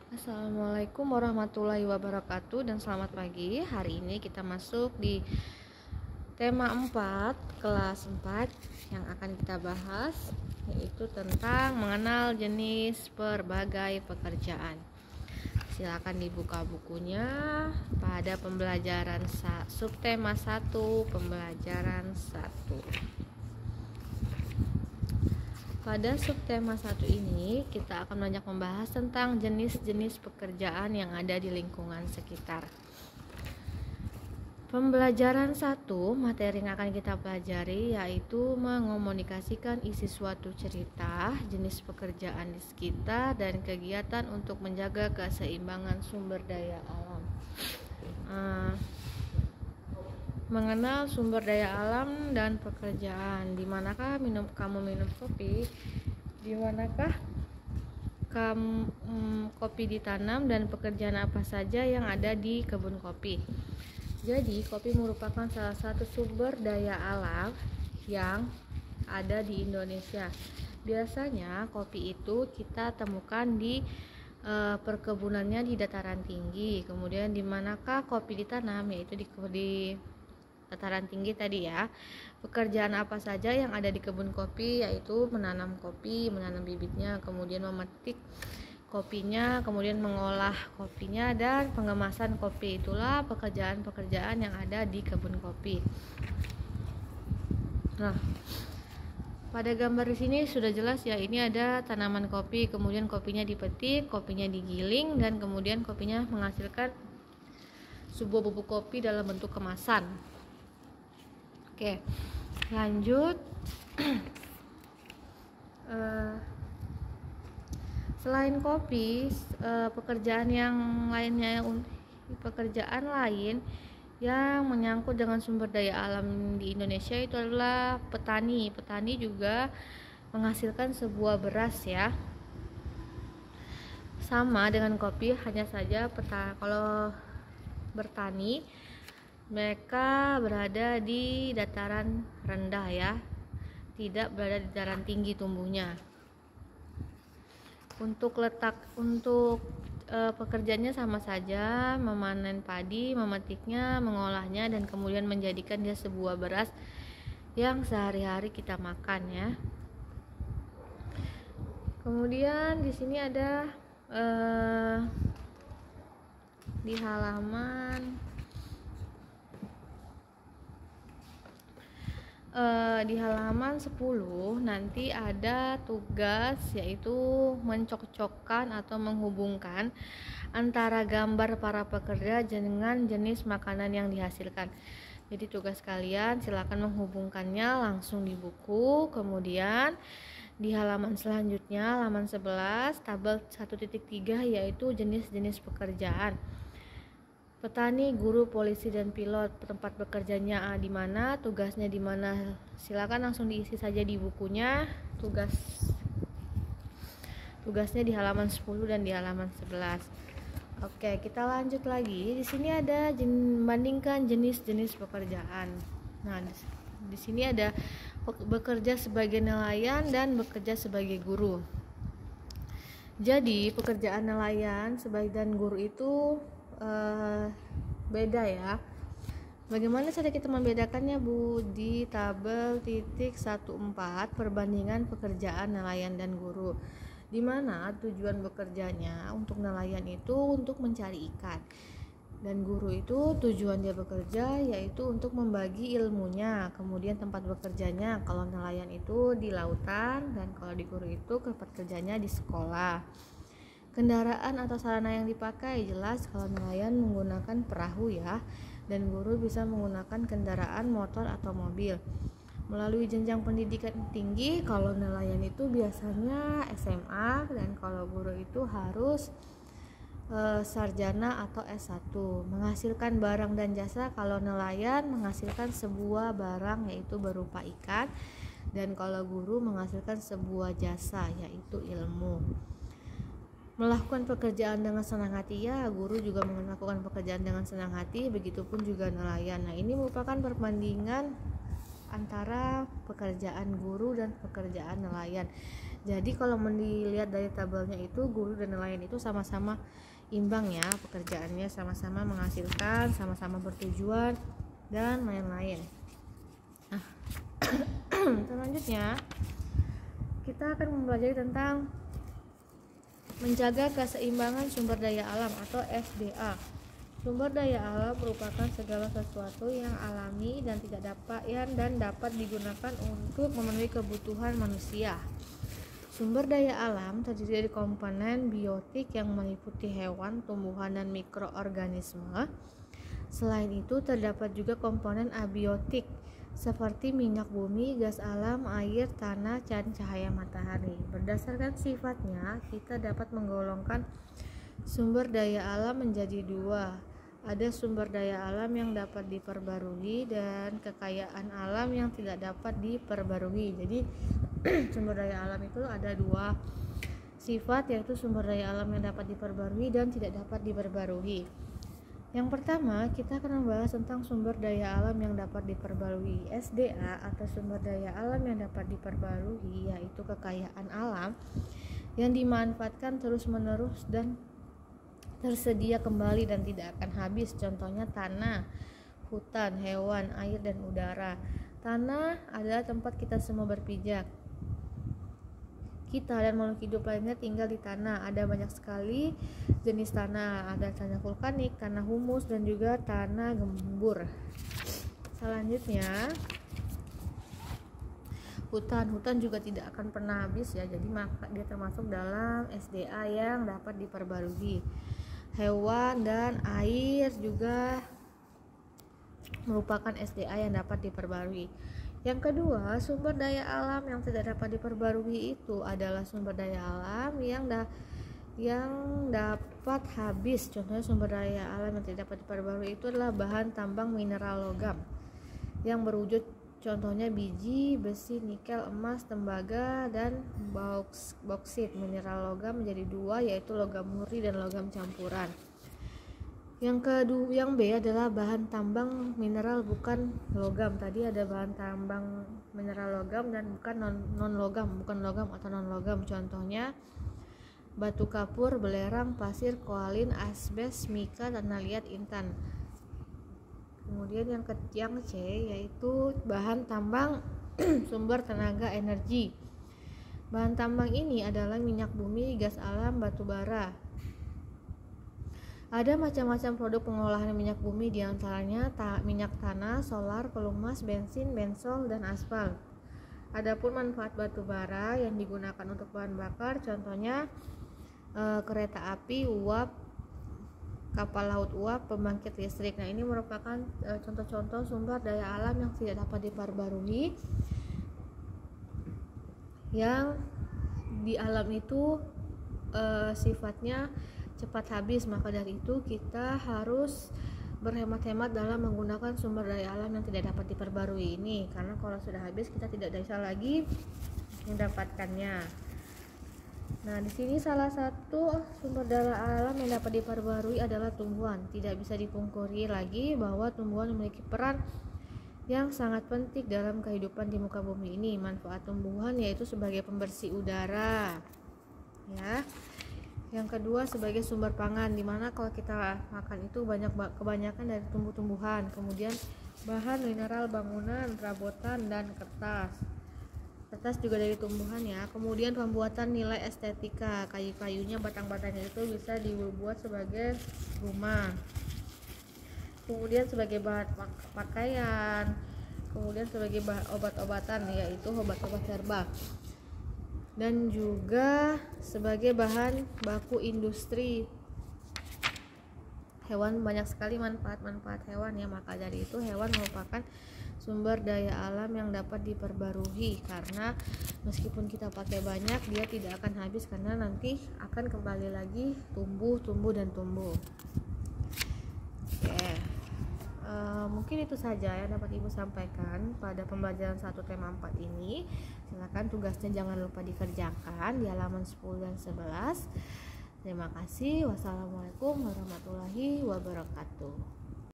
Assalamualaikum warahmatullahi wabarakatuh dan selamat pagi. Hari ini kita masuk di tema 4 kelas 4 yang akan kita bahas, yaitu tentang mengenal jenis berbagai pekerjaan. Silakan dibuka bukunya pada pembelajaran subtema 1 pembelajaran 1. Pada subtema 1 ini kita akan banyak membahas tentang jenis-jenis pekerjaan yang ada di lingkungan sekitar. Pembelajaran 1, materi yang akan kita pelajari yaitu mengomunikasikan isi suatu cerita, jenis pekerjaan di sekitar, dan kegiatan untuk menjaga keseimbangan sumber daya alam. Mengenal sumber daya alam dan pekerjaan. Di manakah kamu minum kopi? Di manakah kopi ditanam dan pekerjaan apa saja yang ada di kebun kopi? Jadi, kopi merupakan salah satu sumber daya alam yang ada di Indonesia. Biasanya kopi itu kita temukan di perkebunannya di dataran tinggi. Kemudian di manakah kopi ditanam? Yaitu di dataran tinggi tadi ya. Pekerjaan apa saja yang ada di kebun kopi? Yaitu menanam kopi, menanam bibitnya, kemudian memetik kopinya, kemudian mengolah kopinya, dan pengemasan kopi. Itulah pekerjaan-pekerjaan yang ada di kebun kopi. Nah, pada gambar di sini sudah jelas ya, ini ada tanaman kopi, kemudian kopinya dipetik, kopinya digiling, dan kemudian kopinya menghasilkan sebuah bubuk kopi dalam bentuk kemasan. Oke, lanjut. Selain kopi, pekerjaan lain yang menyangkut dengan sumber daya alam di Indonesia itu adalah petani. Petani juga menghasilkan sebuah beras ya. Sama dengan kopi, hanya saja kalau bertani mereka berada di dataran rendah ya, tidak berada di dataran tinggi tumbuhnya. Untuk pekerjaannya sama saja, memanen padi, memetiknya, mengolahnya, dan kemudian menjadikan dia sebuah beras yang sehari-hari kita makan ya. Kemudian di sini ada di halaman 10 nanti ada tugas, yaitu mencocokkan atau menghubungkan antara gambar para pekerja dengan jenis makanan yang dihasilkan. Jadi tugas kalian silakan menghubungkannya langsung di buku. Kemudian di halaman selanjutnya, halaman 11, tabel 1.3, yaitu jenis-jenis pekerjaan. Petani, guru, polisi, dan pilot. Tempat bekerjanya di mana, tugasnya di mana. Silakan langsung diisi saja di bukunya. Tugasnya di halaman 10 dan di halaman 11. Oke, kita lanjut lagi. Di sini ada bandingkan jenis-jenis pekerjaan. Nah, di sini ada bekerja sebagai nelayan dan bekerja sebagai guru. Jadi, pekerjaan nelayan dan guru itu beda ya. Bagaimana cara kita membedakannya, Bu? Di tabel titik 14 perbandingan pekerjaan nelayan dan guru, di mana tujuan bekerjanya untuk nelayan itu untuk mencari ikan, dan guru itu tujuan dia bekerja yaitu untuk membagi ilmunya. Kemudian tempat bekerjanya, kalau nelayan itu di lautan, dan kalau di guru itu tempat kerjanya di sekolah. Kendaraan atau sarana yang dipakai, jelas kalau nelayan menggunakan perahu ya, dan guru bisa menggunakan kendaraan motor atau mobil. Melalui jenjang pendidikan tinggi, kalau nelayan itu biasanya SMA, dan kalau guru itu harus sarjana atau S1. Menghasilkan barang dan jasa, kalau nelayan menghasilkan sebuah barang yaitu berupa ikan, dan kalau guru menghasilkan sebuah jasa yaitu ilmu. Melakukan pekerjaan dengan senang hati, ya guru juga melakukan pekerjaan dengan senang hati, begitupun juga nelayan. Nah, ini merupakan perbandingan antara pekerjaan guru dan pekerjaan nelayan. Jadi kalau dilihat dari tabelnya itu guru dan nelayan itu sama-sama imbang ya pekerjaannya, sama-sama menghasilkan, sama-sama bertujuan dan lain-lain. Nah, selanjutnya kita akan mempelajari tentang menjaga keseimbangan sumber daya alam atau SDA. Sumber daya alam merupakan segala sesuatu yang alami dan dapat digunakan untuk memenuhi kebutuhan manusia. Sumber daya alam terdiri dari komponen biotik yang meliputi hewan, tumbuhan, dan mikroorganisme. Selain itu, terdapat juga komponen abiotik seperti minyak bumi, gas alam, air, tanah, dan cahaya matahari. Berdasarkan sifatnya, kita dapat menggolongkan sumber daya alam menjadi dua. Ada sumber daya alam yang dapat diperbarui dan kekayaan alam yang tidak dapat diperbarui. Jadi sumber daya alam itu ada dua sifat, yaitu sumber daya alam yang dapat diperbarui dan tidak dapat diperbarui. Yang pertama, kita akan membahas tentang sumber daya alam yang dapat diperbarui. SDA atau sumber daya alam yang dapat diperbarui yaitu kekayaan alam yang dimanfaatkan terus-menerus dan tersedia kembali dan tidak akan habis. Contohnya tanah, hutan, hewan, air, dan udara. Tanah adalah tempat kita semua berpijak. Kita dan makhluk hidup lainnya tinggal di tanah. Ada banyak sekali jenis tanah. Ada tanah vulkanik, tanah humus, dan juga tanah gembur. Selanjutnya, hutan juga tidak akan pernah habis ya. Jadi maka dia termasuk dalam SDA yang dapat diperbarui. Hewan dan air juga merupakan SDA yang dapat diperbarui. Yang kedua, sumber daya alam yang tidak dapat diperbarui itu adalah sumber daya alam yang dapat habis. Contohnya sumber daya alam yang tidak dapat diperbarui itu adalah bahan tambang mineral logam yang berwujud, contohnya biji, besi, nikel, emas, tembaga, dan bauksit. Mineral logam menjadi dua, yaitu logam murni dan logam campuran. Yang B adalah bahan tambang mineral bukan logam. Tadi ada bahan tambang mineral logam dan bukan non logam, bukan logam atau non logam. Contohnya batu kapur, belerang, pasir, koalin, asbes, mika, tanah liat, intan. Kemudian yang C yaitu bahan tambang sumber tenaga energi. Bahan tambang ini adalah minyak bumi, gas alam, batu bara. Ada macam-macam produk pengolahan minyak bumi, diantaranya minyak tanah, solar, pelumas, bensin, bensol, dan aspal. Adapun manfaat batu bara yang digunakan untuk bahan bakar, contohnya kereta api, uap, kapal laut uap, pembangkit listrik. Nah, ini merupakan contoh-contoh sumber daya alam yang tidak dapat diperbarui, yang di alam itu sifatnya cepat habis. Maka dari itu kita harus berhemat-hemat dalam menggunakan sumber daya alam yang tidak dapat diperbarui ini, karena kalau sudah habis kita tidak bisa lagi mendapatkannya. Nah, di sini salah satu sumber daya alam yang dapat diperbarui adalah tumbuhan. Tidak bisa dipungkiri lagi bahwa tumbuhan memiliki peran yang sangat penting dalam kehidupan di muka bumi ini. Manfaat tumbuhan yaitu sebagai pembersih udara, ya. Yang kedua sebagai sumber pangan, dimana kalau kita makan itu kebanyakan dari tumbuh-tumbuhan. Kemudian bahan mineral bangunan, perabotan, dan kertas. Kertas juga dari tumbuhan ya. Kemudian pembuatan nilai estetika, kayu-kayunya, batang-batangnya itu bisa dibuat sebagai rumah. Kemudian sebagai bahan pakaian. Kemudian sebagai bahan obat-obatan, yaitu obat-obat herbal. Dan juga sebagai bahan baku industri. Hewan, banyak sekali manfaat-manfaat hewan ya. Maka dari itu hewan merupakan sumber daya alam yang dapat diperbarui, karena meskipun kita pakai banyak dia tidak akan habis, karena nanti akan kembali lagi tumbuh dan tumbuh. Oke. Mungkin itu saja yang dapat Ibu sampaikan pada pembelajaran 1 tema 4 ini. Silakan tugasnya jangan lupa dikerjakan di halaman 10 dan 11. Terima kasih. Wassalamualaikum warahmatullahi wabarakatuh.